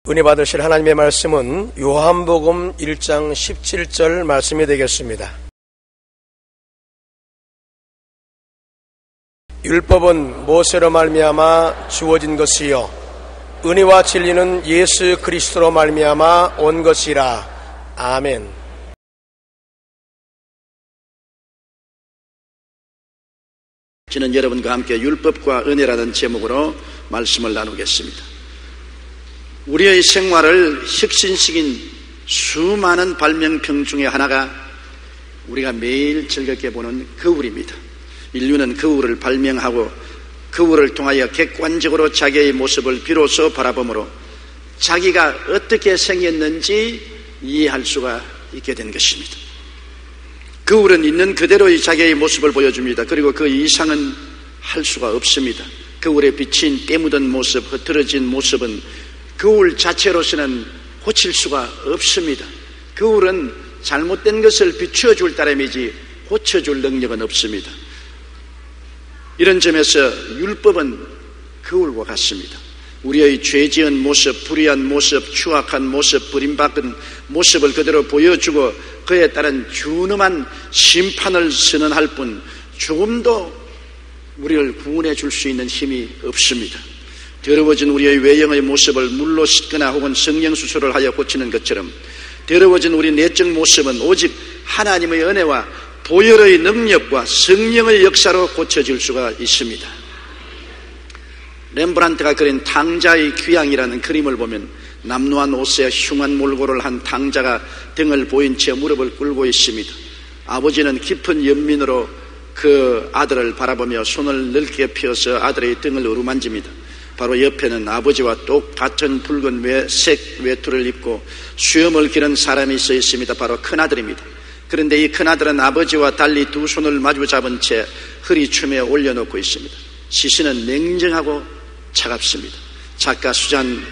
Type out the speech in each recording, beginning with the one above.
은혜 받으실 하나님의 말씀은 요한복음 1장 17절 말씀이 되겠습니다. 율법은 모세로 말미암아 주어진 것이요 은혜와 진리는 예수 그리스도로 말미암아 온 것이라. 아멘. 저는 여러분과 함께 율법과 은혜라는 제목으로 말씀을 나누겠습니다. 우리의 생활을 혁신시킨 수많은 발명품 중에 하나가 우리가 매일 즐겁게 보는 거울입니다. 인류는 거울을 발명하고 거울을 통하여 객관적으로 자기의 모습을 비로소 바라보므로 자기가 어떻게 생겼는지 이해할 수가 있게 된 것입니다. 거울은 있는 그대로의 자기의 모습을 보여줍니다. 그리고 그 이상은 할 수가 없습니다. 거울에 비친 때묻은 모습, 흐트러진 모습은 거울 자체로서는 고칠 수가 없습니다. 거울은 잘못된 것을 비추어줄 따름이지 고쳐줄 능력은 없습니다. 이런 점에서 율법은 거울과 같습니다. 우리의 죄지은 모습, 불의한 모습, 추악한 모습, 버림받은 모습을 그대로 보여주고 그에 따른 준엄한 심판을 선언할 뿐 조금도 우리를 구원해 줄 수 있는 힘이 없습니다. 더러워진 우리의 외형의 모습을 물로 씻거나 혹은 성령수술을 하여 고치는 것처럼 더러워진 우리 내적 모습은 오직 하나님의 은혜와 보혈의 능력과 성령의 역사로 고쳐질 수가 있습니다. 렘브란트가 그린 탕자의 귀향이라는 그림을 보면 남루한 옷에 흉한 몰골을 한 탕자가 등을 보인 채 무릎을 꿇고 있습니다. 아버지는 깊은 연민으로 그 아들을 바라보며 손을 넓게 펴서 아들의 등을 어루만집니다. 바로 옆에는 아버지와 똑같은 붉은 색 외투를 입고 수염을 기른 사람이 서 있습니다. 바로 큰아들입니다. 그런데 이 큰아들은 아버지와 달리 두 손을 마주 잡은 채 허리춤에 올려놓고 있습니다. 시선은 냉정하고 차갑습니다. 작가 수잔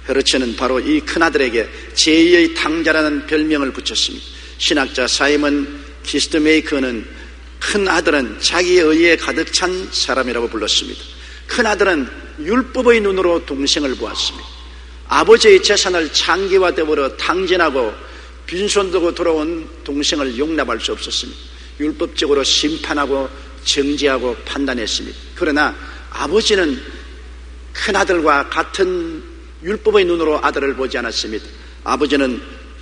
헤르츠는 바로 이 큰아들에게 제2의 탕자라는 별명을 붙였습니다. 신학자 사이먼 키스트메이커는 큰아들은 자기의 의에 가득 찬 사람이라고 불렀습니다. 큰아들은 율법의 눈으로 동생을 보았습니다. 아버지의 재산을 창기화되어 탕진하고 빈손 들고 돌아온 동생을 용납할 수 없었습니다. 율법적으로 심판하고 정죄하고 판단했습니다. 그러나 아버지는 큰아들과 같은 율법의 눈으로 아들을 보지 않았습니다. 아버지는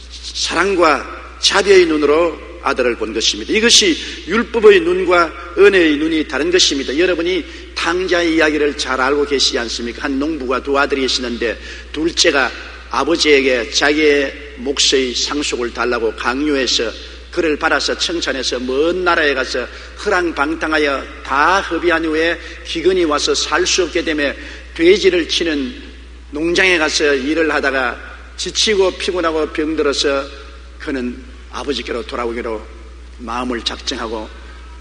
사랑과 자비의 눈으로 아들을 본 것입니다. 이것이 율법의 눈과 은혜의 눈이 다른 것입니다. 여러분이 탕자의 이야기를 잘 알고 계시지 않습니까? 한 농부가 두 아들이 있었는데 둘째가 아버지에게 자기의 몫의 상속을 달라고 강요해서 그를 받아서 청산해서 먼 나라에 가서 허랑방탕하여 다 허비한 후에 기근이 와서 살 수 없게 되며 돼지를 치는 농장에 가서 일을 하다가 지치고 피곤하고 병들어서 그는 아버지께로 돌아오기로 마음을 작정하고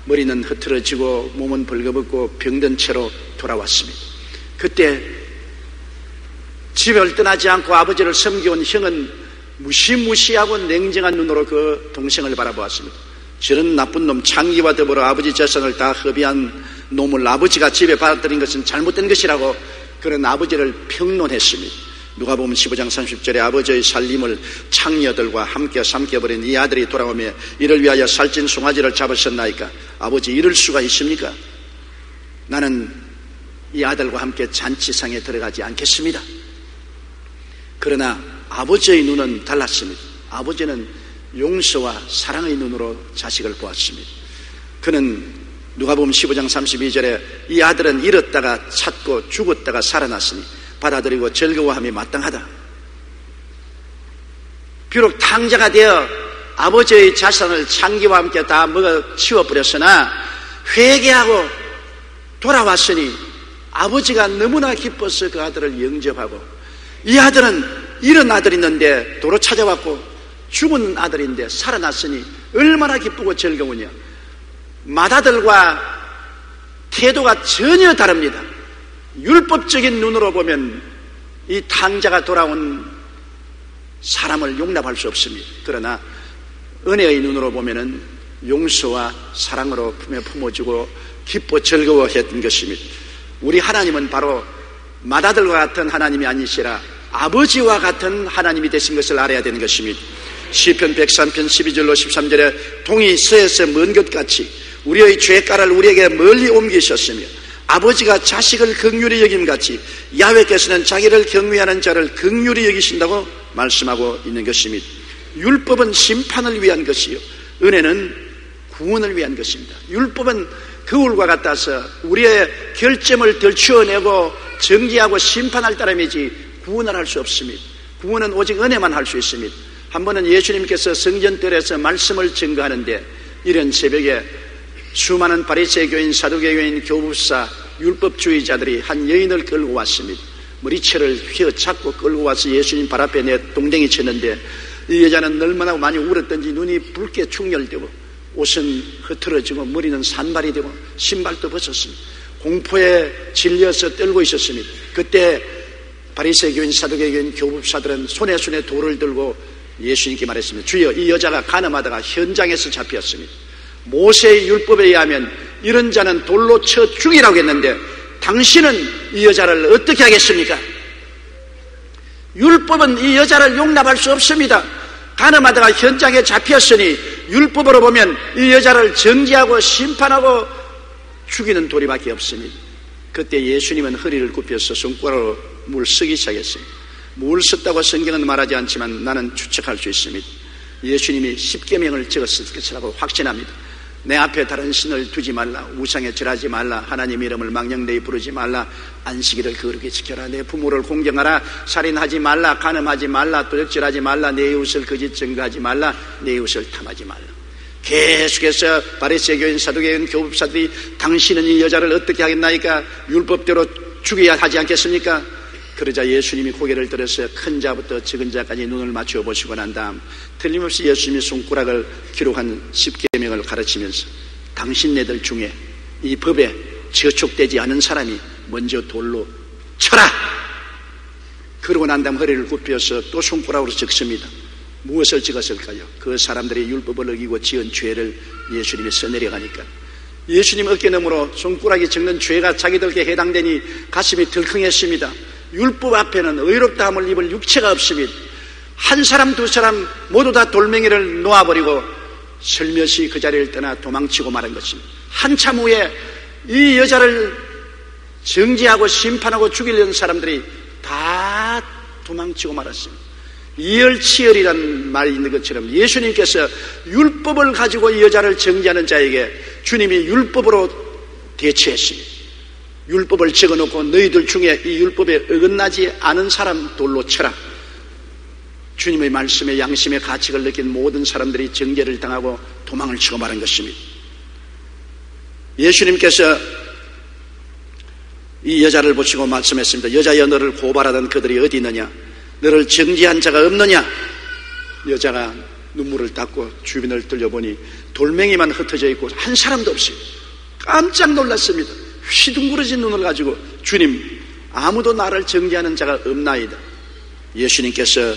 머리는 흐트러지고 몸은 벌거벗고 병든 채로 돌아왔습니다. 그때 집을 떠나지 않고 아버지를 섬겨온 형은 무시무시하고 냉정한 눈으로 그 동생을 바라보았습니다. 저런 나쁜 놈, 창기와 더불어 아버지 재산을 다 허비한 놈을 아버지가 집에 받아들인 것은 잘못된 것이라고 그런 아버지를 평론했습니다. 누가복음 15장 30절에 아버지의 살림을 창녀들과 함께 삼켜버린 이 아들이 돌아오며 이를 위하여 살찐 송아지를 잡으셨나이까? 아버지 이럴 수가 있습니까? 나는 이 아들과 함께 잔치상에 들어가지 않겠습니다. 그러나 아버지의 눈은 달랐습니다. 아버지는 용서와 사랑의 눈으로 자식을 보았습니다. 그는 누가복음 15장 32절에 이 아들은 잃었다가 찾고 죽었다가 살아났으니 받아들이고 즐거워함이 마땅하다. 비록 탕자가 되어 아버지의 자산을 창기와 함께 다 먹어 치워버렸으나 회개하고 돌아왔으니 아버지가 너무나 기뻐서 그 아들을 영접하고 이 아들은 이런 아들이 있는데 도로 찾아왔고 죽은 아들인데 살아났으니 얼마나 기쁘고 즐거우냐. 맏아들과 태도가 전혀 다릅니다. 율법적인 눈으로 보면 이 탕자가 돌아온 사람을 용납할 수 없습니다. 그러나 은혜의 눈으로 보면은 용서와 사랑으로 품어주고 기뻐 즐거워했던 것입니다. 우리 하나님은 바로 맏아들과 같은 하나님이 아니시라 아버지와 같은 하나님이 되신 것을 알아야 되는 것입니다. 시편 103편 12절로 13절에 동이 서에서 먼 것 같이 우리의 죄가를 우리에게 멀리 옮기셨으며 아버지가 자식을 긍휼히 여김같이 야훼께서는 자기를 경외하는 자를 긍휼히 여기신다고 말씀하고 있는 것입니다. 율법은 심판을 위한 것이요 은혜는 구원을 위한 것입니다. 율법은 거울과 같아서 우리의 결점을 덜추어내고 정지하고 심판할 따름이지 구원을 할 수 없습니다. 구원은 오직 은혜만 할 수 있습니다. 한 번은 예수님께서 성전뜰에서 말씀을 증거하는데 이런 새벽에 수많은 바리새인 교인, 사두개교인, 교부사, 율법주의자들이 한 여인을 끌고 왔습니다. 머리채를 휘어잡고 끌고 와서 예수님 발 앞에 동댕이 쳤는데 이 여자는 얼마나 많이 울었던지 눈이 붉게 충혈되고 옷은 흐트러지고 머리는 산발이 되고 신발도 벗었습니다. 공포에 질려서 떨고 있었습니다. 그때 바리새인 교인, 사두개인 교인, 교부사들은 손에 돌을 들고 예수님께 말했습니다. 주여, 이 여자가 간음하다가 현장에서 잡혔습니다. 모세의 율법에 의하면 이런 자는 돌로 쳐 죽이라고 했는데 당신은 이 여자를 어떻게 하겠습니까? 율법은 이 여자를 용납할 수 없습니다. 간음하다가 현장에 잡혔으니 율법으로 보면 이 여자를 정죄하고 심판하고 죽이는 도리밖에 없습니다. 그때 예수님은 허리를 굽혀서 손가락으로 물 쓰기 시작했습니다. 물 썼다고 성경은 말하지 않지만 나는 추측할 수 있습니다. 예수님이 10계명을 적었을 것이라고 확신합니다. 내 앞에 다른 신을 두지 말라, 우상에 절하지 말라, 하나님 이름을 망령되이 부르지 말라, 안식일을 거룩히 지켜라, 내 부모를 공경하라, 살인하지 말라, 간음하지 말라, 도적질하지 말라, 내 이웃을 거짓 증거하지 말라, 내 이웃을 탐하지 말라. 계속해서 바리새인 교인, 사두개인, 교법사들이 당신은 이 여자를 어떻게 하겠나이까? 율법대로 죽여야 하지 않겠습니까? 그러자 예수님이 고개를 들어서 큰 자부터 적은 자까지 눈을 맞추어 보시고 난 다음 틀림없이 예수님이 손가락을 기록한 10계명을 가르치면서 당신네들 중에 이 법에 저촉되지 않은 사람이 먼저 돌로 쳐라! 그러고 난 다음 허리를 굽혀서 또 손가락으로 적습니다. 무엇을 적었을까요? 그 사람들이 율법을 어기고 지은 죄를 예수님이 써내려가니까 예수님 어깨너머로 손가락이 적는 죄가 자기들에게 해당되니 가슴이 덜컹했습니다. 율법 앞에는 의롭다함을 입을 육체가 없습니다. 한 사람 두 사람 모두 다 돌멩이를 놓아버리고 슬며시 그 자리를 떠나 도망치고 말한 것입니다. 한참 후에 이 여자를 정죄하고 심판하고 죽이려는 사람들이 다 도망치고 말았습니다. 이열치열이라는 말이 있는 것처럼 예수님께서 율법을 가지고 이 여자를 정죄하는 자에게 주님이 율법으로 대처했습니다. 율법을 적어놓고 너희들 중에 이 율법에 어긋나지 않은 사람 돌로 쳐라. 주님의 말씀에 양심의 가책을 느낀 모든 사람들이 정죄를 당하고 도망을 치고 말한 것입니다. 예수님께서 이 여자를 보시고 말씀했습니다. 여자여, 너를 고발하던 그들이 어디 있느냐? 너를 정죄한 자가 없느냐? 여자가 눈물을 닦고 주변을 들려보니 돌멩이만 흩어져 있고 한 사람도 없어요. 깜짝 놀랐습니다. 휘둥그러진 눈을 가지고 주님, 아무도 나를 정죄하는 자가 없나이다. 예수님께서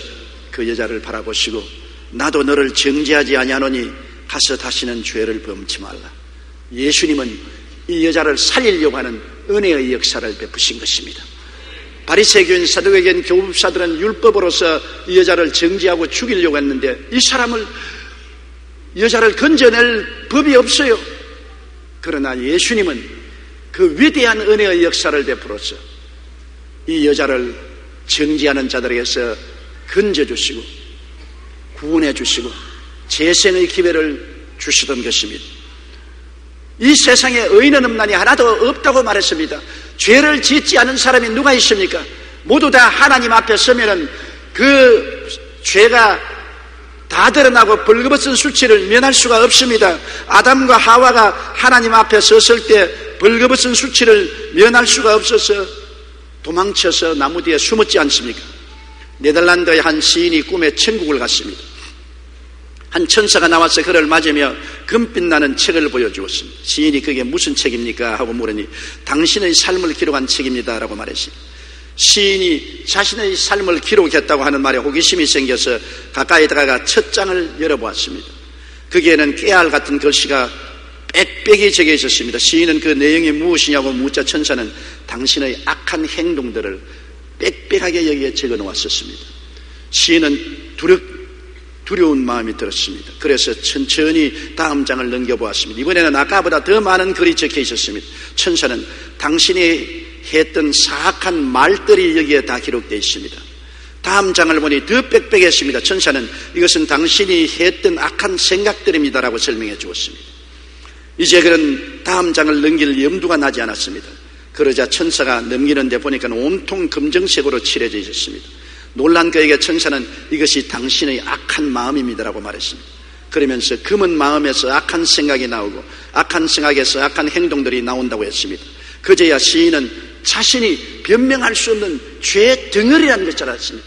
그 여자를 바라보시고 나도 너를 정죄하지 아니하노니 가서 다시는 죄를 범치 말라. 예수님은 이 여자를 살리려고 하는 은혜의 역사를 베푸신 것입니다. 바리새인 교인, 사두개인, 교법사들은 율법으로서 이 여자를 정죄하고 죽이려고 했는데 이 여자를 건져낼 법이 없어요. 그러나 예수님은 그 위대한 은혜의 역사를 베풀어서 이 여자를 정죄하는 자들에게서 건져주시고 구원해주시고 재생의 기회를 주시던 것입니다. 이 세상에 의인은 없나니 하나도 없다고 말했습니다. 죄를 짓지 않은 사람이 누가 있습니까? 모두 다 하나님 앞에 서면은 그 죄가 다 드러나고 벌거벗은 수치를 면할 수가 없습니다. 아담과 하와가 하나님 앞에 섰을 때 벌거벗은 수치를 면할 수가 없어서 도망쳐서 나무 뒤에 숨었지 않습니까? 네덜란드의 한 시인이 꿈에 천국을 갔습니다. 한 천사가 나와서 그를 맞으며 금빛 나는 책을 보여주었습니다. 시인이 그게 무슨 책입니까? 하고 물으니 당신의 삶을 기록한 책입니다 라고 말했습니다. 시인이 자신의 삶을 기록했다고 하는 말에 호기심이 생겨서 가까이 다가가 첫 장을 열어보았습니다. 거기에는 깨알 같은 글씨가 빽빽이 적혀 있었습니다. 시인은 그 내용이 무엇이냐고 묻자 천사는 당신의 악한 행동들을 빽빽하게 여기에 적어 놓았었습니다. 시인은 두려운 마음이 들었습니다. 그래서 천천히 다음 장을 넘겨보았습니다. 이번에는 아까보다 더 많은 글이 적혀 있었습니다. 천사는 당신이 했던 사악한 말들이 여기에 다 기록되어 있습니다. 다음 장을 보니 더 빽빽했습니다. 천사는 이것은 당신이 했던 악한 생각들입니다라고 설명해 주었습니다. 이제 그런 다음 장을 넘길 염두가 나지 않았습니다. 그러자 천사가 넘기는데 보니까 온통 검정색으로 칠해져 있었습니다. 놀란 그에게 천사는 이것이 당신의 악한 마음입니다라고 말했습니다. 그러면서 검은 마음에서 악한 생각이 나오고 악한 생각에서 악한 행동들이 나온다고 했습니다. 그제야 시인은 자신이 변명할 수 없는 죄의 덩어리라는 것을 알았습니다.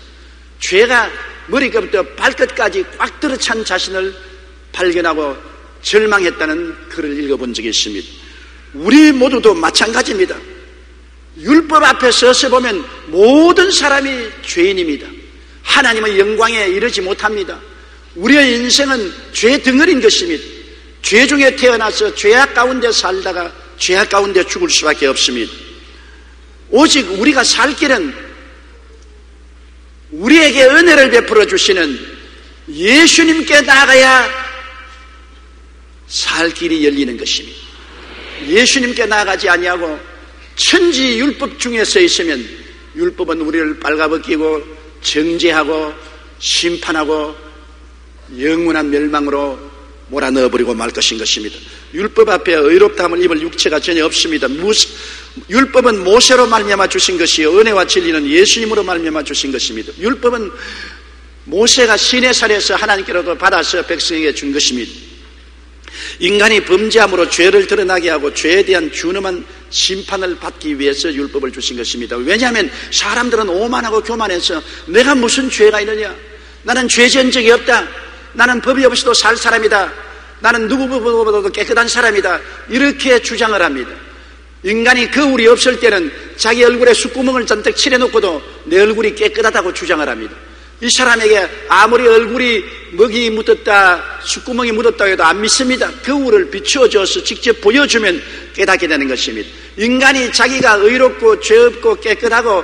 죄가 머리끝부터 발끝까지 꽉 들어찬 자신을 발견하고 절망했다는 글을 읽어본 적이 있습니다. 우리 모두도 마찬가지입니다. 율법 앞에 서서 보면 모든 사람이 죄인입니다. 하나님의 영광에 이르지 못합니다. 우리의 인생은 죄 덩어리인 것입니다. 죄 중에 태어나서 죄악 가운데 살다가 죄악 가운데 죽을 수밖에 없습니다. 오직 우리가 살 길은 우리에게 은혜를 베풀어 주시는 예수님께 나아가야 살 길이 열리는 것입니다. 예수님께 나아가지 아니하고 천지 율법 중에 서 있으면 율법은 우리를 빨가벗기고 정죄하고 심판하고 영원한 멸망으로 몰아넣어버리고 말 것인 것입니다. 율법 앞에 의롭다함을 입을 육체가 전혀 없습니다. 율법은 모세로 말미암아 주신 것이요 은혜와 진리는 예수님으로 말미암아 주신 것입니다. 율법은 모세가 시내산에서 하나님께로도 받아서 백성에게 준 것입니다. 인간이 범죄함으로 죄를 드러나게 하고 죄에 대한 준엄한 심판을 받기 위해서 율법을 주신 것입니다. 왜냐하면 사람들은 오만하고 교만해서 내가 무슨 죄가 있느냐, 나는 죄 지은 적이 없다, 나는 법이 없이도 살 사람이다, 나는 누구보다도 깨끗한 사람이다, 이렇게 주장을 합니다. 인간이 거울이 없을 때는 자기 얼굴에 숫구멍을 잔뜩 칠해놓고도 내 얼굴이 깨끗하다고 주장을 합니다. 이 사람에게 아무리 얼굴이 먹이 묻었다, 숫구멍이 묻었다 해도 안 믿습니다. 거울을 비추어줘서 직접 보여주면 깨닫게 되는 것입니다. 인간이 자기가 의롭고 죄 없고 깨끗하고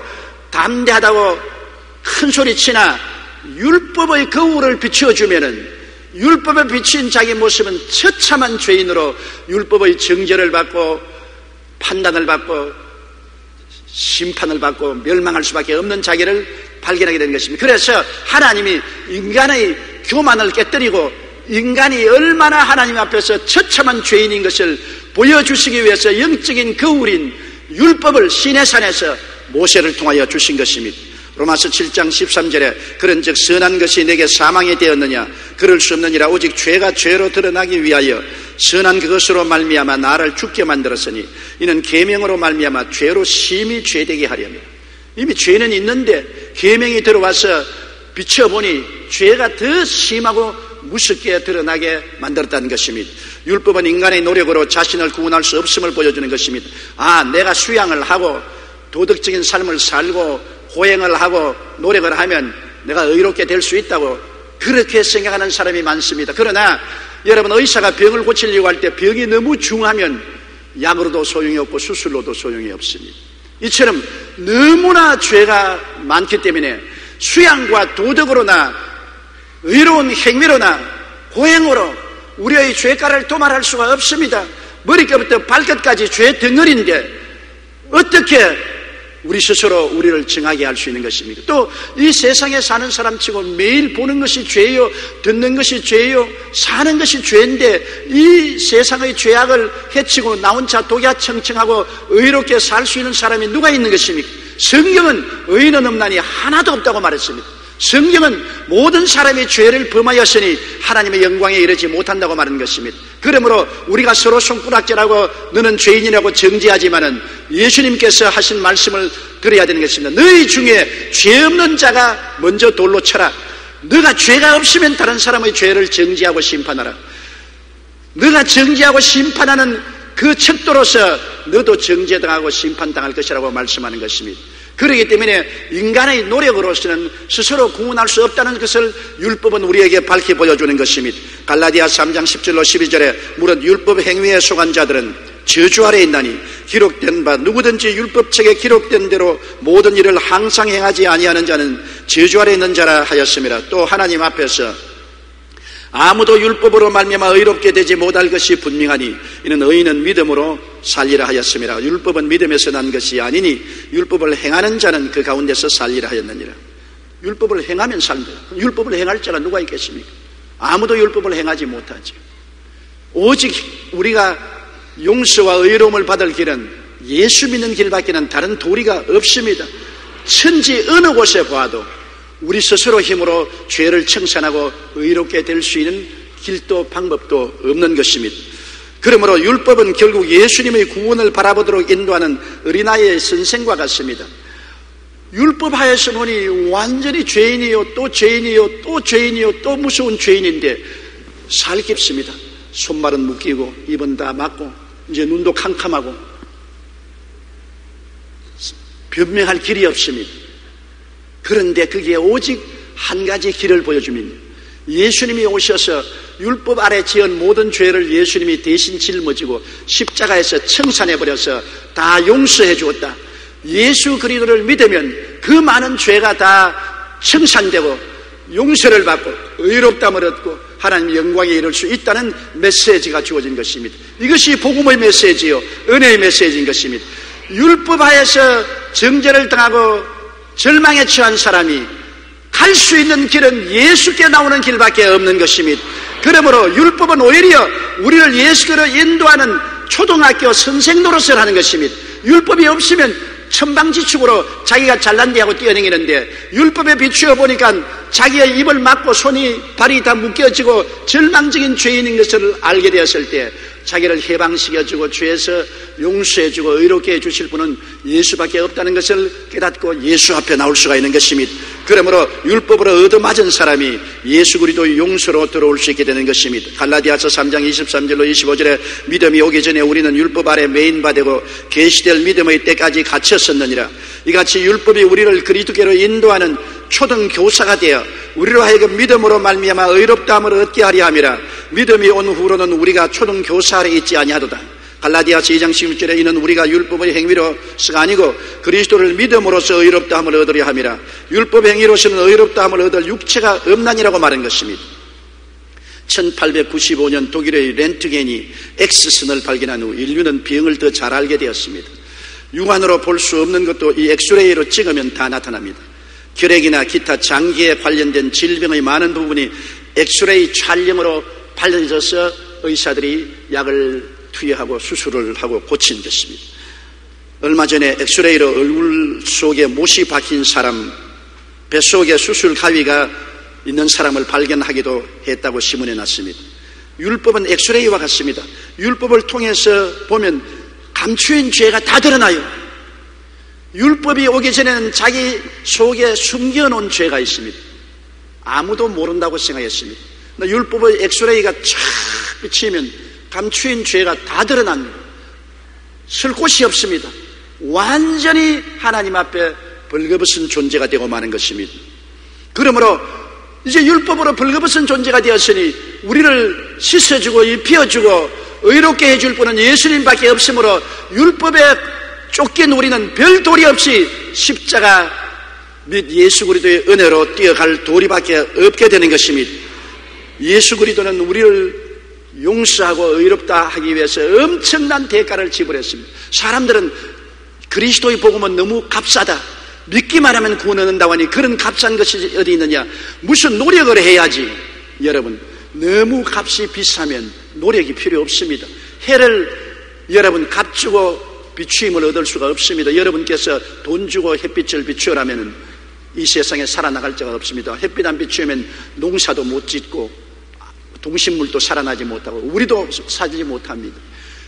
담대하다고 큰 소리치나 율법의 거울을 비추어주면은 율법에 비친 자기 모습은 처참한 죄인으로 율법의 정죄를 받고 판단을 받고 심판을 받고 멸망할 수밖에 없는 자기를 발견하게 되는 것입니다. 그래서 하나님이 인간의 교만을 깨뜨리고 인간이 얼마나 하나님 앞에서 처참한 죄인인 것을 보여주시기 위해서 영적인 거울인 율법을 시내산에서 모세를 통하여 주신 것입니다. 로마서 7장 13절에 그런즉 선한 것이 내게 사망이 되었느냐, 그럴 수 없느니라. 오직 죄가 죄로 드러나기 위하여 선한 그것으로 말미암아 나를 죽게 만들었으니 이는 계명으로 말미암아 죄로 심히 죄되게 하려며. 이미 죄는 있는데 계명이 들어와서 비춰보니 죄가 더 심하고 무섭게 드러나게 만들었다는 것입니다. 율법은 인간의 노력으로 자신을 구원할 수 없음을 보여주는 것입니다. 내가 수양을 하고 도덕적인 삶을 살고 고행을 하고 노력을 하면 내가 의롭게 될 수 있다고 그렇게 생각하는 사람이 많습니다. 그러나 여러분, 의사가 병을 고치려고 할 때 병이 너무 중하면 약으로도 소용이 없고 수술로도 소용이 없습니다. 이처럼 너무나 죄가 많기 때문에 수양과 도덕으로나 의로운 행위로나 고행으로 우리의 죄가를 도말할 수가 없습니다. 머리끝부터 발끝까지 죄 덩어리인데 어떻게 우리 스스로 우리를 정하게 할 수 있는 것입니까? 또 이 세상에 사는 사람치고 매일 보는 것이 죄요, 듣는 것이 죄요, 사는 것이 죄인데 이 세상의 죄악을 해치고 나 혼자 독야청청하고 의롭게 살 수 있는 사람이 누가 있는 것입니까? 성경은 의인은 없나니 하나도 없다고 말했습니다. 성경은 모든 사람이 죄를 범하였으니 하나님의 영광에 이르지 못한다고 말하는 것입니다. 그러므로 우리가 서로 손가락질하고 너는 죄인이라고 정죄하지만은 예수님께서 하신 말씀을 들어야 되는 것입니다. 너희 중에 죄 없는 자가 먼저 돌로 쳐라. 너가 죄가 없으면 다른 사람의 죄를 정죄하고 심판하라. 너가 정죄하고 심판하는 그 척도로서 너도 정죄당하고 심판당할 것이라고 말씀하는 것입니다. 그렇기 때문에 인간의 노력으로서는 스스로 구원할 수 없다는 것을 율법은 우리에게 밝히 보여주는 것입니다. 갈라디아 3장 10절로 12절에 무릇 율법 행위에 속한 자들은 저주 아래 있나니 기록된 바 누구든지 율법책에 기록된 대로 모든 일을 항상 행하지 아니하는 자는 저주 아래 있는 자라 하였습니다. 또 하나님 앞에서 아무도 율법으로 말미암아 의롭게 되지 못할 것이 분명하니 이는 의인은 믿음으로 살리라 하였습니다. 율법은 믿음에서 난 것이 아니니 율법을 행하는 자는 그 가운데서 살리라 하였느니라. 율법을 행하면 산다. 율법을 행할 자가 누가 있겠습니까? 아무도 율법을 행하지 못하죠. 오직 우리가 용서와 의로움을 받을 길은 예수 믿는 길밖에는 다른 도리가 없습니다. 천지 어느 곳에 봐도 우리 스스로 힘으로 죄를 청산하고 의롭게 될 수 있는 길도 방법도 없는 것입니다. 그러므로 율법은 결국 예수님의 구원을 바라보도록 인도하는 어린아이의 선생과 같습니다. 율법하에서 보니 완전히 죄인이요 또 죄인이요 또 죄인이요 또 무서운 죄인인데 살기 없습니다. 손발은 묶이고 입은 다 막고 이제 눈도 캄캄하고 변명할 길이 없습니다. 그런데 그게 오직 한 가지 길을 보여줍니다. 예수님이 오셔서 율법 아래 지은 모든 죄를 예수님이 대신 짊어지고 십자가에서 청산해버려서 다 용서해 주었다. 예수 그리스도를 믿으면 그 많은 죄가 다 청산되고 용서를 받고 의롭다함을 얻고 하나님 영광에 이를 수 있다는 메시지가 주어진 것입니다. 이것이 복음의 메시지요 은혜의 메시지인 것입니다. 율법 하에서 정죄를 당하고 절망에 처한 사람이 갈 수 있는 길은 예수께 나오는 길밖에 없는 것입니다. 그러므로 율법은 오히려 우리를 예수께로 인도하는 초등학교 선생 노릇을 하는 것입니다. 율법이 없으면 천방지축으로 자기가 잘난데 하고 뛰어다니는데 율법에 비추어 보니까 자기의 입을 막고 손이 발이 다 묶여지고 절망적인 죄인인 것을 알게 되었을 때 자기를 해방시켜주고 죄에서 용서해주고 의롭게 해주실 분은 예수밖에 없다는 것을 깨닫고 예수 앞에 나올 수가 있는 것입니다. 그러므로 율법으로 얻어맞은 사람이 예수 그리스도의 용서로 들어올 수 있게 되는 것입니다. 갈라디아서 3장 23절로 25절에 믿음이 오기 전에 우리는 율법 아래 매인바 되고 계시될 믿음의 때까지 갇혔었느니라. 이같이 율법이 우리를 그리스도께로 인도하는 초등교사가 되어 우리로 하여금 믿음으로 말미암아 의롭다함을 얻게 하려 함이라. 믿음이 온 후로는 우리가 초등교사 아래 있지 아니하도다. 갈라디아서 2장 16절에 이는 우리가 율법의 행위로서가 아니고 그리스도를 믿음으로써 의롭다함을 얻으려 함이라. 율법 행위로서는 의롭다함을 얻을 육체가 없나니라고 말한 것입니다. 1895년 독일의 렌트겐이 X선을 발견한 후 인류는 병을 더 잘 알게 되었습니다. 육안으로 볼 수 없는 것도 이 엑스레이로 찍으면 다 나타납니다. 결핵이나 기타 장기에 관련된 질병의 많은 부분이 엑스레이 촬영으로 밝혀져서 의사들이 약을 투여하고 수술을 하고 고친 것입니다. 얼마 전에 엑스레이로 얼굴 속에 못이 박힌 사람, 뱃속에 수술 가위가 있는 사람을 발견하기도 했다고 신문에 났습니다. 율법은 엑스레이와 같습니다. 율법을 통해서 보면 감추인 죄가 다 드러나요. 율법이 오기 전에는 자기 속에 숨겨놓은 죄가 있습니다. 아무도 모른다고 생각했습니다. 율법의 엑스레이가 쫙 비치면 감추인 죄가 다 드러납니다. 쓸 곳이 없습니다. 완전히 하나님 앞에 벌거벗은 존재가 되고 마는 것입니다. 그러므로 이제 율법으로 벌거벗은 존재가 되었으니 우리를 씻어주고 입혀주고 의롭게 해줄 분은 예수님밖에 없으므로 율법에 쫓긴 우리는 별 도리 없이 십자가 및 예수 그리스도의 은혜로 뛰어갈 도리밖에 없게 되는 것입니다. 예수 그리스도는 우리를 용서하고 의롭다 하기 위해서 엄청난 대가를 지불했습니다. 사람들은 그리스도의 복음은 너무 값싸다, 믿기만 하면 구원 얻는다고 하니 그런 값싼 것이 어디 있느냐, 무슨 노력을 해야지. 여러분, 너무 값이 비싸면 노력이 필요 없습니다. 해를 여러분 값주고 비추임을 얻을 수가 없습니다. 여러분께서 돈 주고 햇빛을 비추어라면 이 세상에 살아나갈 자가 없습니다. 햇빛 안 비추면 농사도 못 짓고 동식물도 살아나지 못하고 우리도 살지 못합니다.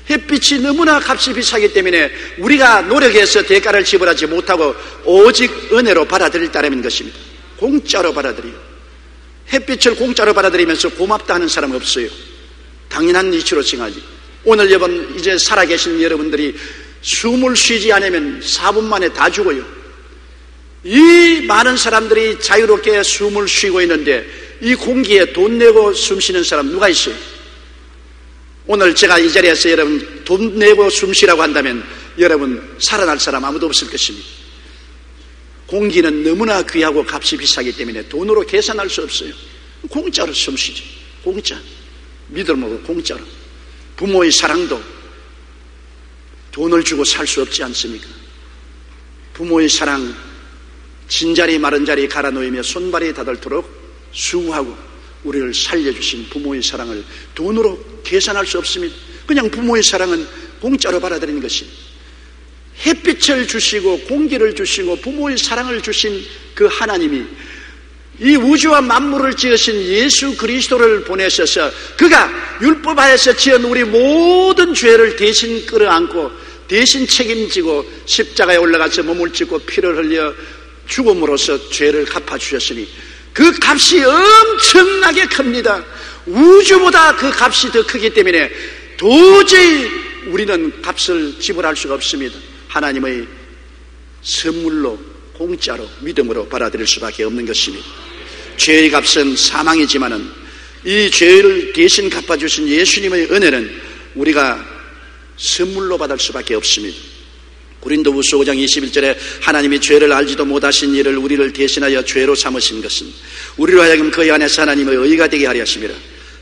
햇빛이 너무나 값이 비싸기 때문에 우리가 노력해서 대가를 지불하지 못하고 오직 은혜로 받아들일 따름인 것입니다. 공짜로 받아들여요. 햇빛을 공짜로 받아들이면서 고맙다 하는 사람 없어요. 당연한 이치로 생각하지. 오늘 여러분 이제 살아계신 여러분들이 숨을 쉬지 않으면 4분 만에 다 죽어요. 이 많은 사람들이 자유롭게 숨을 쉬고 있는데 이 공기에 돈 내고 숨 쉬는 사람 누가 있어요? 오늘 제가 이 자리에서 여러분 돈 내고 숨 쉬라고 한다면 여러분 살아날 사람 아무도 없을 것입니다. 공기는 너무나 귀하고 값이 비싸기 때문에 돈으로 계산할 수 없어요. 공짜로 숨 쉬지. 공짜. 믿음으로 공짜로. 부모의 사랑도 돈을 주고 살 수 없지 않습니까? 부모의 사랑 진자리 마른 자리 갈아 놓이며 손발이 닿도록 수고하고 우리를 살려주신 부모의 사랑을 돈으로 계산할 수 없습니다. 그냥 부모의 사랑은 공짜로 받아들이는 것입니다. 햇빛을 주시고 공기를 주시고 부모의 사랑을 주신 그 하나님이 이 우주와 만물을 지으신 예수 그리스도를 보내셔서 그가 율법 하에서 지은 우리 모든 죄를 대신 끌어안고 대신 책임지고 십자가에 올라가서 몸을 찢고 피를 흘려 죽음으로써 죄를 갚아주셨으니 그 값이 엄청나게 큽니다. 우주보다 그 값이 더 크기 때문에 도저히 우리는 값을 지불할 수가 없습니다. 하나님의 선물로 공짜로 믿음으로 받아들일 수밖에 없는 것입니다. 죄의 값은 사망이지만은 이 죄를 대신 갚아주신 예수님의 은혜는 우리가 선물로 받을 수밖에 없습니다. 고린도후서 5장 21절에 하나님이 죄를 알지도 못하신 이를 우리를 대신하여 죄로 삼으신 것은 우리로 하여금 그의 안에서 하나님의 의가 되게 하려 하심이라.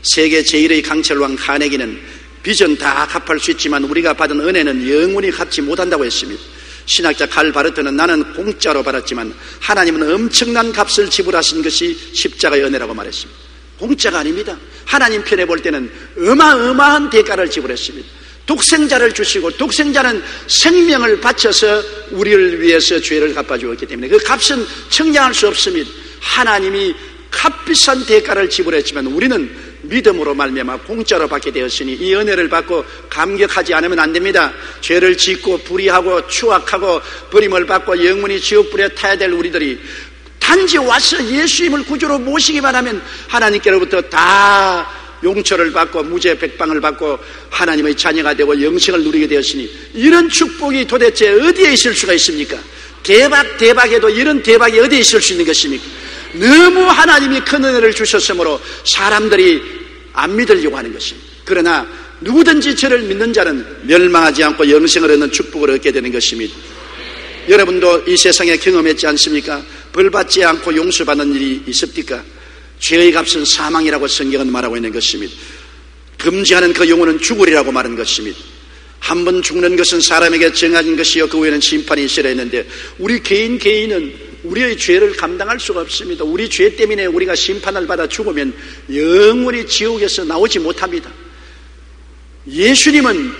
세계 제1의 강철왕 카네기는 빚은 다 갚을 수 있지만 우리가 받은 은혜는 영원히 갚지 못한다고 했습니다. 신학자 칼 바르트는 나는 공짜로 받았지만 하나님은 엄청난 값을 지불하신 것이 십자가의 은혜라고 말했습니다. 공짜가 아닙니다. 하나님 편에 볼 때는 어마어마한 대가를 지불했습니다. 독생자를 주시고 독생자는 생명을 바쳐서 우리를 위해서 죄를 갚아주었기 때문에 그 값은 청량할 수 없습니다. 하나님이 값비싼 대가를 지불했지만 우리는 믿음으로 말미암아 공짜로 받게 되었으니 이 은혜를 받고 감격하지 않으면 안 됩니다. 죄를 짓고 불의하고 추악하고 버림을 받고 영원히 지옥불에 타야 될 우리들이 단지 와서 예수님을 구주로 모시기만 하면 하나님께로부터 다 용처를 받고 무죄 백방을 받고 하나님의 자녀가 되고 영생을 누리게 되었으니 이런 축복이 도대체 어디에 있을 수가 있습니까? 대박에도 이런 대박이 어디에 있을 수 있는 것입니까? 너무 하나님이 큰 은혜를 주셨으므로 사람들이 안 믿으려고 하는 것입니다. 그러나 누구든지 저를 믿는 자는 멸망하지 않고 영생을 얻는 축복을 얻게 되는 것입니다. 여러분도 이 세상에 경험했지 않습니까? 벌받지 않고 용서받는 일이 있습니까? 죄의 값은 사망이라고 성경은 말하고 있는 것입니다. 금지하는 그 영혼은 죽으리라고 말한 것입니다. 한 번 죽는 것은 사람에게 정해진 것이요 그 후에는 심판이 있으려 했는데 우리 개인은 우리의 죄를 감당할 수가 없습니다. 우리 죄 때문에 우리가 심판을 받아 죽으면 영원히 지옥에서 나오지 못합니다. 예수님은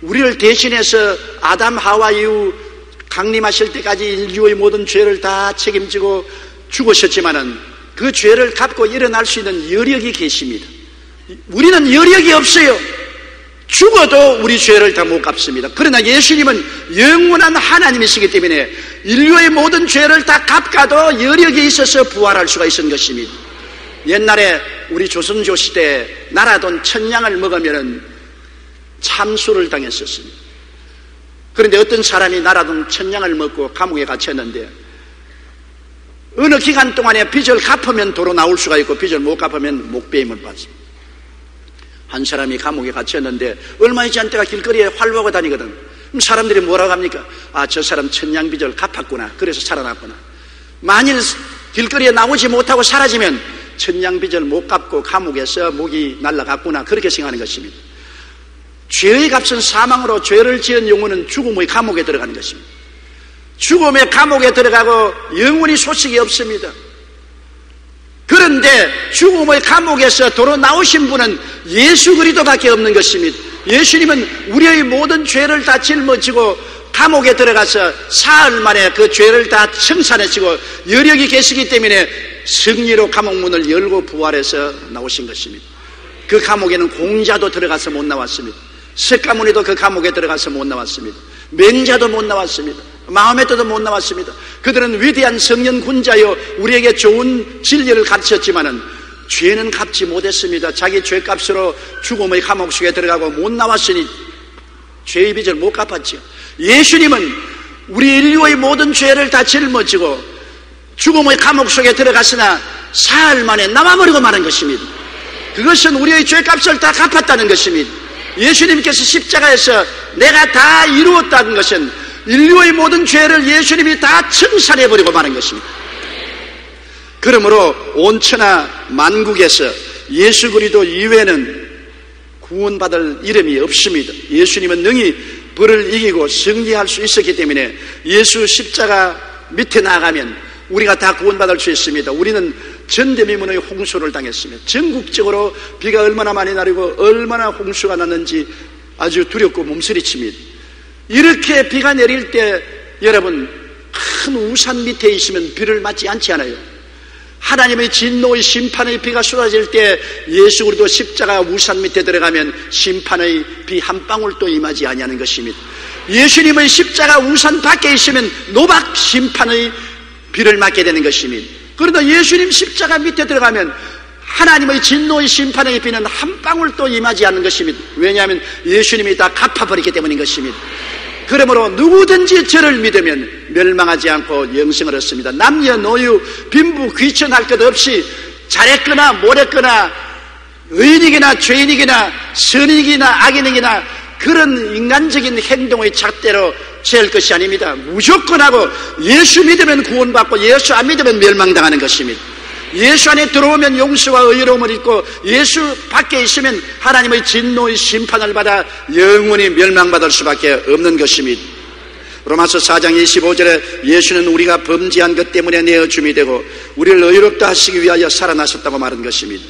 우리를 대신해서 아담 하와 이후 강림하실 때까지 인류의 모든 죄를 다 책임지고 죽으셨지만은 그 죄를 갚고 일어날 수 있는 여력이 계십니다. 우리는 여력이 없어요. 죽어도 우리 죄를 다 못 갚습니다. 그러나 예수님은 영원한 하나님이시기 때문에 인류의 모든 죄를 다 갚아도 여력이 있어서 부활할 수가 있는 것입니다. 옛날에 우리 조선조 시대에 나라돈 1000양을 먹으면 참수를 당했었습니다. 그런데 어떤 사람이 나라돈 1000양을 먹고 감옥에 갇혔는데 어느 기간 동안에 빚을 갚으면 도로 나올 수가 있고 빚을 못 갚으면 목배임을 받습니다. 한 사람이 감옥에 갇혔는데 얼마 있지 않다가 길거리에 활보하고 다니거든. 그럼 사람들이 뭐라고 합니까? 아, 저 사람 1000양 빚을 갚았구나. 그래서 살아났구나. 만일 길거리에 나오지 못하고 사라지면 1000양 빚을 못 갚고 감옥에서 목이 날아갔구나. 그렇게 생각하는 것입니다. 죄의 값은 사망으로 죄를 지은 영혼은 죽음의 감옥에 들어가는 것입니다. 죽음의 감옥에 들어가고 영원히 소식이 없습니다. 그런데 죽음의 감옥에서 도로 나오신 분은 예수 그리스도밖에 없는 것입니다. 예수님은 우리의 모든 죄를 다 짊어지고 감옥에 들어가서 사흘 만에 그 죄를 다 청산하시고 여력이 계시기 때문에 승리로 감옥문을 열고 부활해서 나오신 것입니다. 그 감옥에는 공자도 들어가서 못 나왔습니다. 석가모니도 그 감옥에 들어가서 못 나왔습니다. 맹자도 못 나왔습니다. 마호메트도 못 나왔습니다. 그들은 위대한 성nhân 군자여 우리에게 좋은 진리를 가르쳤지만은 죄는 갚지 못했습니다. 자기 죄값으로 죽음의 감옥 속에 들어가고 못 나왔으니 죄의 빚을 못 갚았죠. 예수님은 우리 인류의 모든 죄를 다 짊어지고 죽음의 감옥 속에 들어갔으나 사흘 만에 남아버리고 마는 것입니다. 그것은 우리의 죄값을 다 갚았다는 것입니다. 예수님께서 십자가에서 내가 다 이루었다는 것은 인류의 모든 죄를 예수님이 다 청산해버리고 마는 것입니다. 그러므로 온 천하 만국에서 예수 그리스도 이외에는 구원받을 이름이 없습니다. 예수님은 능히 벌을 이기고 승리할 수 있었기 때문에 예수 십자가 밑에 나가면 우리가 다 구원받을 수 있습니다. 우리는 전대미문의 홍수를 당했습니다. 전국적으로 비가 얼마나 많이 내리고 얼마나 홍수가 났는지 아주 두렵고 몸서리칩니다. 이렇게 비가 내릴 때 여러분 큰 우산 밑에 있으면 비를 맞지 않지 않아요? 하나님의 진노의 심판의 비가 쏟아질 때 예수 그리스도 십자가 우산 밑에 들어가면 심판의 비 한 방울도 임하지 아니하는 것입니다. 예수님의 십자가 우산 밖에 있으면 노박 심판의 비를 맞게 되는 것입니다. 그러나 예수님 십자가 밑에 들어가면 하나님의 진노의 심판의 비는 한 방울도 임하지 않는 것입니다. 왜냐하면 예수님이 다 갚아버리기 때문인 것입니다. 그러므로 누구든지 저를 믿으면 멸망하지 않고 영생을 얻습니다. 남녀노유 빈부 귀천할 것 없이 잘했거나 못했거나 의인이거나 죄인이거나 선인이거나 악인이거나 그런 인간적인 행동의 잣대로 잴 것이 아닙니다. 무조건 하고 예수 믿으면 구원받고 예수 안 믿으면 멸망당하는 것입니다. 예수 안에 들어오면 용서와 의로움을 입고 예수 밖에 있으면 하나님의 진노의 심판을 받아 영원히 멸망받을 수밖에 없는 것입니다. 로마서 4장 25절에 예수는 우리가 범죄한 것 때문에 내어줌이 되고 우리를 의롭다 하시기 위하여 살아나셨다고 말한 것입니다.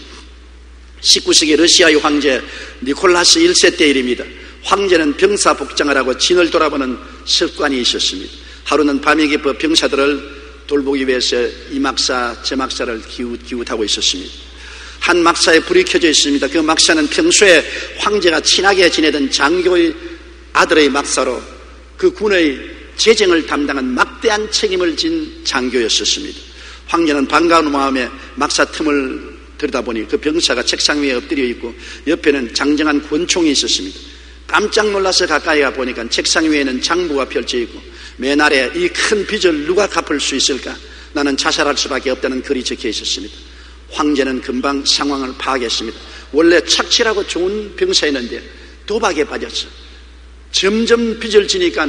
19세기 러시아의 황제 니콜라스 1세 때 일입니다. 황제는 병사 복장을 하고 진을 돌아보는 습관이 있었습니다. 하루는 밤이 깊어 병사들을 돌보기 위해서 이 막사 저 막사를 기웃기웃하고 있었습니다. 한 막사에 불이 켜져 있습니다. 그 막사는 평소에 황제가 친하게 지내던 장교의 아들의 막사로 그 군의 재정을 담당한 막대한 책임을 진 장교였었습니다. 황제는 반가운 마음에 막사 틈을 들여다보니 그 병사가 책상 위에 엎드려 있고 옆에는 장정한 권총이 있었습니다. 깜짝 놀라서 가까이 가 보니까 책상 위에는 장부가 펼쳐 있고 맨 아래 이 큰 빚을 누가 갚을 수 있을까? 나는 자살할 수밖에 없다는 글이 적혀 있었습니다. 황제는 금방 상황을 파악했습니다. 원래 착실하고 좋은 병사였는데 도박에 빠졌어. 점점 빚을 지니까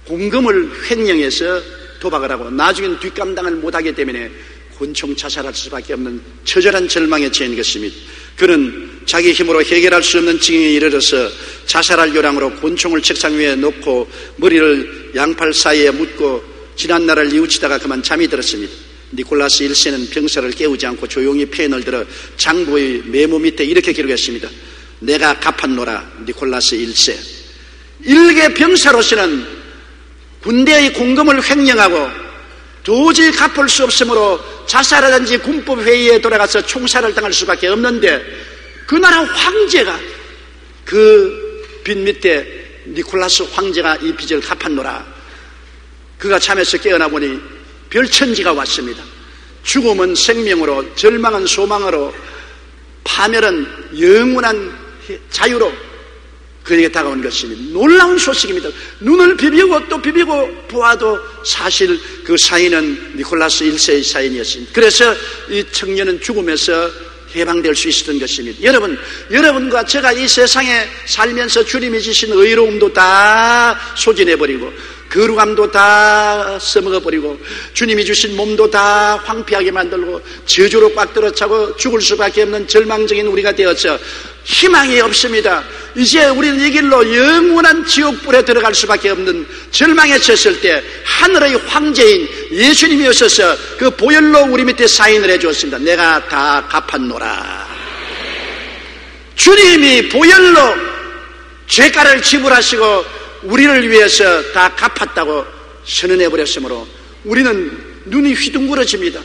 공금을 횡령해서 도박을 하고 나중엔 뒷감당을 못하기 때문에 권총 자살할 수밖에 없는 처절한 절망에 처한 것입니다. 그는 자기 힘으로 해결할 수 없는 지경에 이르러서 자살할 요량으로 권총을 책상 위에 놓고 머리를 양팔 사이에 묻고 지난날을 뉘우치다가 그만 잠이 들었습니다. 니콜라스 1세는 병사를 깨우지 않고 조용히 펜을 들어 장부의 메모 밑에 이렇게 기록했습니다. 내가 갚았노라 니콜라스 1세. 일개 병사로서는 군대의 공금을 횡령하고 도저히 갚을 수 없으므로 자살하든지 군법회의에 돌아가서 총살을 당할 수밖에 없는데 그 나라 황제가 그 빚 밑에 니콜라스 황제가 이 빚을 갚았노라. 그가 잠에서 깨어나 보니 별천지가 왔습니다. 죽음은 생명으로, 절망은 소망으로, 파멸은 영원한 자유로 그에게 다가온 것입니다. 놀라운 소식입니다. 눈을 비비고 또 비비고 보아도 사실 그 사인은 니콜라스 1세의 사인이었습니다. 그래서 이 청년은 죽음에서 해방될 수 있었던 것입니다. 여러분과 제가 이 세상에 살면서 주님이 주신 의로움도 다 소진해버리고 거룩함도 다 써먹어버리고 주님이 주신 몸도 다 황폐하게 만들고 저주로 꽉 들어차고 죽을 수밖에 없는 절망적인 우리가 되어서 희망이 없습니다. 이제 우리는 이 길로 영원한 지옥불에 들어갈 수밖에 없는 절망에 처했을 때 하늘의 황제인 예수님이 오셔서 그 보혈로 우리 밑에 사인을 해주었습니다. 내가 다 갚았노라. 주님이 보혈로 죄가를 지불하시고 우리를 위해서 다 갚았다고 선언해버렸으므로 우리는 눈이 휘둥그러집니다.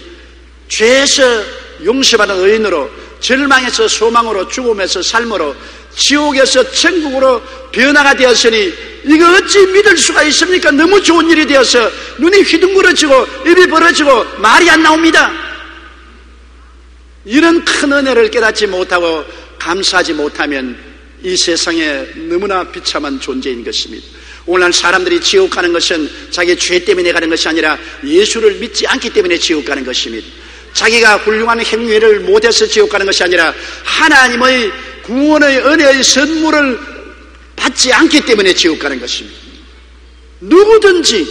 죄에서 용서받은 의인으로, 절망에서 소망으로, 죽음에서 삶으로, 지옥에서 천국으로 변화가 되었으니 이거 어찌 믿을 수가 있습니까? 너무 좋은 일이 되어서 눈이 휘둥그러지고 입이 벌어지고 말이 안 나옵니다. 이런 큰 은혜를 깨닫지 못하고 감사하지 못하면 이 세상에 너무나 비참한 존재인 것입니다. 오늘날 사람들이 지옥 가는 것은 자기 죄 때문에 가는 것이 아니라 예수를 믿지 않기 때문에 지옥 가는 것입니다. 자기가 훌륭한 행위를 못해서 지옥 가는 것이 아니라 하나님의 구원의 은혜의 선물을 받지 않기 때문에 지옥 가는 것입니다. 누구든지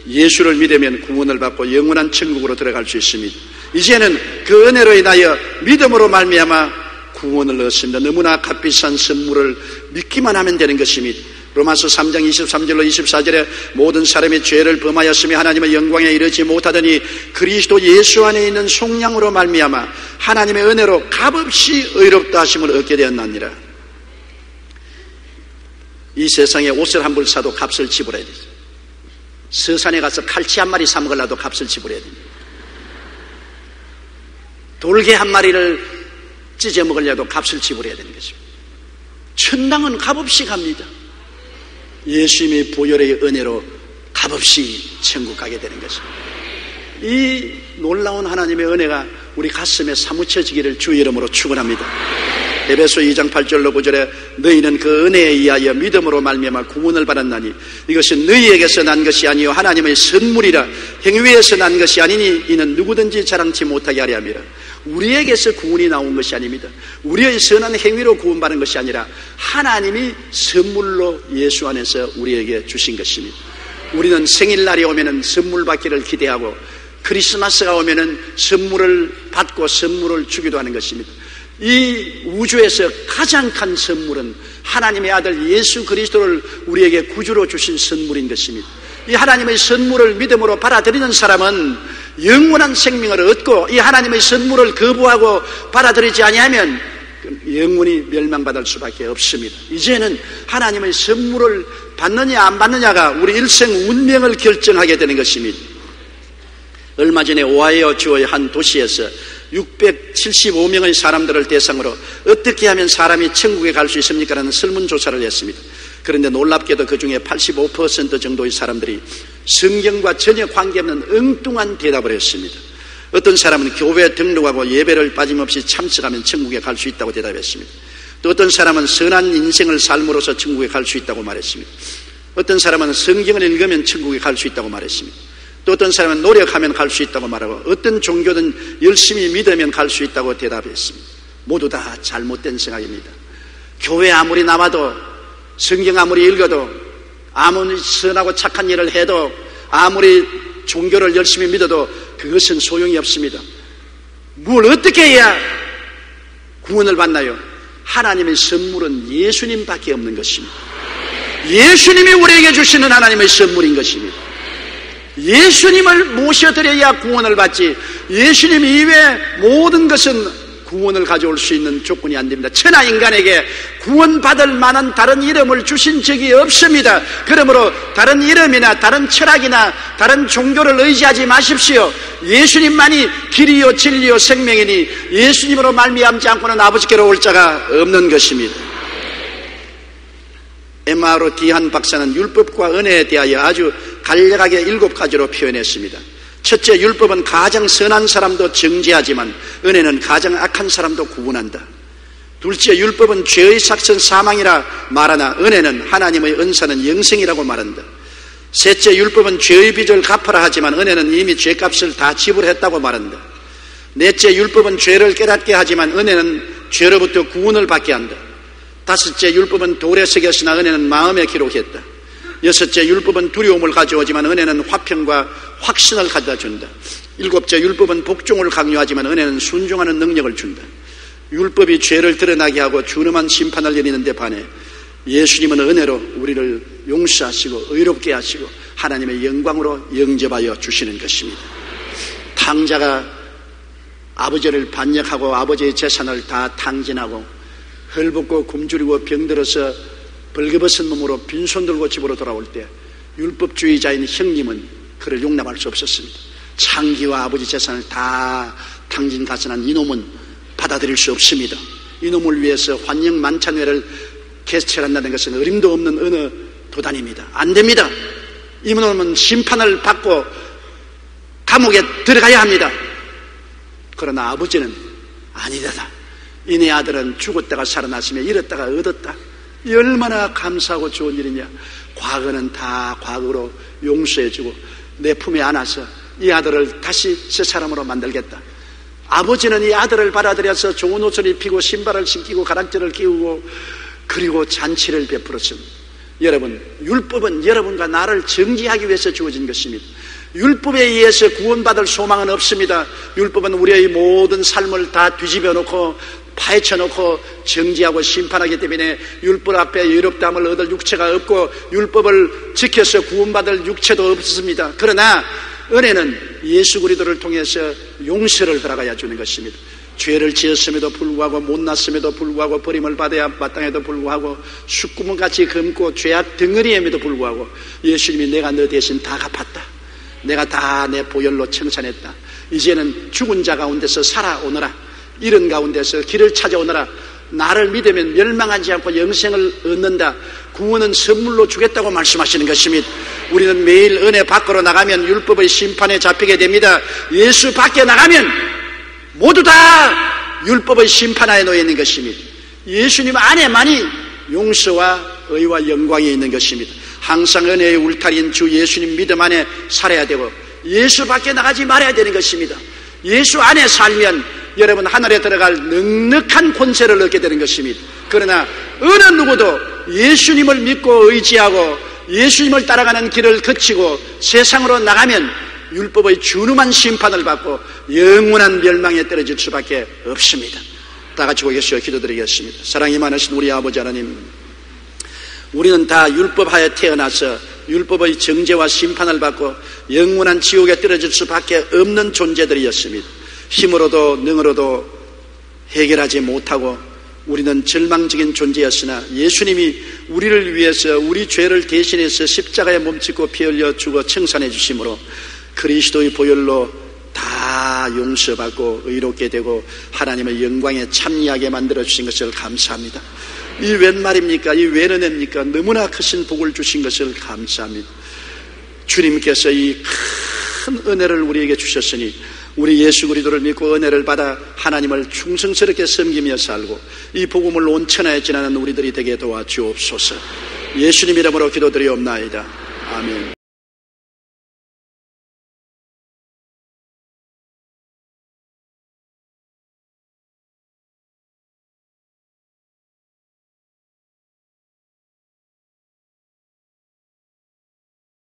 예수를 믿으면 구원을 받고 영원한 천국으로 들어갈 수 있습니다. 이제는 그 은혜로 인하여 믿음으로 말미암아 구원을 얻습니다. 너무나 값비싼 선물을 믿기만 하면 되는 것입니다. 로마서 3장 23절로 24절에 모든 사람이 죄를 범하였으며 하나님의 영광에 이르지 못하더니 그리스도 예수 안에 있는 속량으로 말미암아 하나님의 은혜로 값없이 의롭다 하심을 얻게 되었나니라. 이 세상에 옷을 한 벌 사도 값을 지불해야 되죠. 서산에 가서 칼치 한 마리 사 먹으려도 값을 지불해야 됩니다. 돌개 한 마리를 찢어 먹으려도 값을 지불해야 되는 것입니다. 천당은 값없이 갑니다. 예수님의 보혈의 은혜로 값없이 천국 가게 되는 것입니다. 이 놀라운 하나님의 은혜가 우리 가슴에 사무쳐지기를 주 이름으로 축원합니다. 에베소 2장 8절로 9절에 너희는 그 은혜에 의하여 믿음으로 말미암아 구원을 받았나니 이것은 너희에게서 난 것이 아니요 하나님의 선물이라 행위에서 난 것이 아니니 이는 누구든지 자랑치 못하게 하려 함이라. 우리에게서 구원이 나온 것이 아닙니다. 우리의 선한 행위로 구원받은 것이 아니라 하나님이 선물로 예수 안에서 우리에게 주신 것입니다. 우리는 생일날이 오면은 선물 받기를 기대하고 크리스마스가 오면은 선물을 받고 선물을 주기도 하는 것입니다. 이 우주에서 가장 큰 선물은 하나님의 아들 예수 그리스도를 우리에게 구주로 주신 선물인 것입니다. 이 하나님의 선물을 믿음으로 받아들이는 사람은 영원한 생명을 얻고 이 하나님의 선물을 거부하고 받아들이지 아니하면 영원히 멸망받을 수밖에 없습니다. 이제는 하나님의 선물을 받느냐 안 받느냐가 우리 일생 운명을 결정하게 되는 것입니다. 얼마 전에 오하이오 주의 한 도시에서 675명의 사람들을 대상으로 어떻게 하면 사람이 천국에 갈 수 있습니까? 라는 설문조사를 했습니다. 그런데 놀랍게도 그 중에 85% 정도의 사람들이 성경과 전혀 관계없는 엉뚱한 대답을 했습니다. 어떤 사람은 교회에 등록하고 예배를 빠짐없이 참석하면 천국에 갈 수 있다고 대답했습니다. 또 어떤 사람은 선한 인생을 삶으로써 천국에 갈 수 있다고 말했습니다. 어떤 사람은 성경을 읽으면 천국에 갈 수 있다고 말했습니다. 또 어떤 사람은 노력하면 갈 수 있다고 말하고 어떤 종교든 열심히 믿으면 갈 수 있다고 대답했습니다. 모두 다 잘못된 생각입니다. 교회 아무리 나와도 성경 아무리 읽어도 아무리 선하고 착한 일을 해도 아무리 종교를 열심히 믿어도 그것은 소용이 없습니다. 뭘 어떻게 해야 구원을 받나요? 하나님의 선물은 예수님밖에 없는 것입니다. 예수님이 우리에게 주시는 하나님의 선물인 것입니다. 예수님을 모셔드려야 구원을 받지 예수님 이외에 모든 것은 구원을 가져올 수 있는 조건이 안 됩니다. 천하 인간에게 구원받을 만한 다른 이름을 주신 적이 없습니다. 그러므로 다른 이름이나 다른 철학이나 다른 종교를 의지하지 마십시오. 예수님만이 길이요 진리요 생명이니 예수님으로 말미암지 않고는 아버지께로 올 자가 없는 것입니다. MRO 한 박사는 율법과 은혜에 대하여 아주 간략하게 7가지로 표현했습니다. 첫째, 율법은 가장 선한 사람도 정죄하지만 은혜는 가장 악한 사람도 구원한다. 둘째, 율법은 죄의 삭선 사망이라 말하나 은혜는 하나님의 은사는 영생이라고 말한다. 셋째, 율법은 죄의 빚을 갚아라 하지만 은혜는 이미 죄값을 다 지불했다고 말한다. 넷째, 율법은 죄를 깨닫게 하지만 은혜는 죄로부터 구원을 받게 한다. 다섯째, 율법은 돌에 새겼으나 은혜는 마음에 기록했다. 여섯째, 율법은 두려움을 가져오지만 은혜는 화평과 확신을 가져다 준다. 일곱째, 율법은 복종을 강요하지만 은혜는 순종하는 능력을 준다. 율법이 죄를 드러나게 하고 준엄한 심판을 내리는 데 반해 예수님은 은혜로 우리를 용서하시고 의롭게 하시고 하나님의 영광으로 영접하여 주시는 것입니다. 탕자가 아버지를 반역하고 아버지의 재산을 다 탕진하고 헐벗고 굶주리고 병들어서 벌거벗은 몸으로 빈손 들고 집으로 돌아올 때 율법주의자인 형님은 그를 용납할 수 없었습니다. 창기와 아버지 재산을 다 탕진가선한 이놈은 받아들일 수 없습니다. 이놈을 위해서 환영 만찬회를 개최한다는 것은 어림도 없는 어느 도단입니다. 안 됩니다. 이놈은 심판을 받고 감옥에 들어가야 합니다. 그러나 아버지는 아니다. 이네 아들은 죽었다가 살아났으며 잃었다가 얻었다. 이 얼마나 감사하고 좋은 일이냐. 과거는 다 과거로 용서해주고 내 품에 안아서 이 아들을 다시 새 사람으로 만들겠다. 아버지는 이 아들을 받아들여서 좋은 옷을 입히고 신발을 신기고 가락지를 끼우고 그리고 잔치를 베풀었습니다. 여러분, 율법은 여러분과 나를 정죄하기 위해서 주어진 것입니다. 율법에 의해서 구원받을 소망은 없습니다. 율법은 우리의 모든 삶을 다 뒤집어 놓고 파헤쳐 놓고 정죄하고 심판하기 때문에 율법 앞에 의롭다함을 얻을 육체가 없고 율법을 지켜서 구원받을 육체도 없습니다. 그러나 은혜는 예수 그리스도를 통해서 용서를 받아야 주는 것입니다. 죄를 지었음에도 불구하고 못났음에도 불구하고 버림을 받아야 마땅해도 불구하고 숫구멍같이 검고 죄악 덩어리임에도 불구하고 예수님이 내가 너 대신 다 갚았다. 내가 다 내 보혈로 청산했다. 이제는 죽은 자 가운데서 살아오너라. 이런 가운데서 길을 찾아오너라. 나를 믿으면 멸망하지 않고 영생을 얻는다. 구원은 선물로 주겠다고 말씀하시는 것입니다. 우리는 매일 은혜 밖으로 나가면 율법의 심판에 잡히게 됩니다. 예수 밖에 나가면 모두 다 율법의 심판하에 놓여 있는 것입니다. 예수님 안에만이 용서와 의와 영광이 있는 것입니다. 항상 은혜의 울타리인 주 예수님 믿음 안에 살아야 되고 예수 밖에 나가지 말아야 되는 것입니다. 예수 안에 살면 여러분 하늘에 들어갈 넉넉한 권세를 얻게 되는 것입니다. 그러나 어느 누구도 예수님을 믿고 의지하고 예수님을 따라가는 길을 거치고 세상으로 나가면 율법의 준엄한 심판을 받고 영원한 멸망에 떨어질 수밖에 없습니다. 다 같이 고개시어 기도드리겠습니다. 사랑이 많으신 우리 아버지 하나님, 우리는 다 율법하에 태어나서 율법의 정죄와 심판을 받고 영원한 지옥에 떨어질 수밖에 없는 존재들이었습니다. 힘으로도 능으로도 해결하지 못하고 우리는 절망적인 존재였으나 예수님이 우리를 위해서 우리 죄를 대신해서 십자가에 몸짓고 피 흘려 죽어 청산해 주심으로 그리스도의 보혈로 다 용서받고 의롭게 되고 하나님의 영광에 참여하게 만들어주신 것을 감사합니다. 이 웬 말입니까? 이 웬 은혜입니까? 너무나 크신 복을 주신 것을 감사합니다. 주님께서 이 큰 은혜를 우리에게 주셨으니 우리 예수 그리스도를 믿고 은혜를 받아 하나님을 충성스럽게 섬기며 살고 이 복음을 온천하에 지나는 우리들이 되게 도와주옵소서. 예수님 이름으로 기도드리옵나이다. 아멘.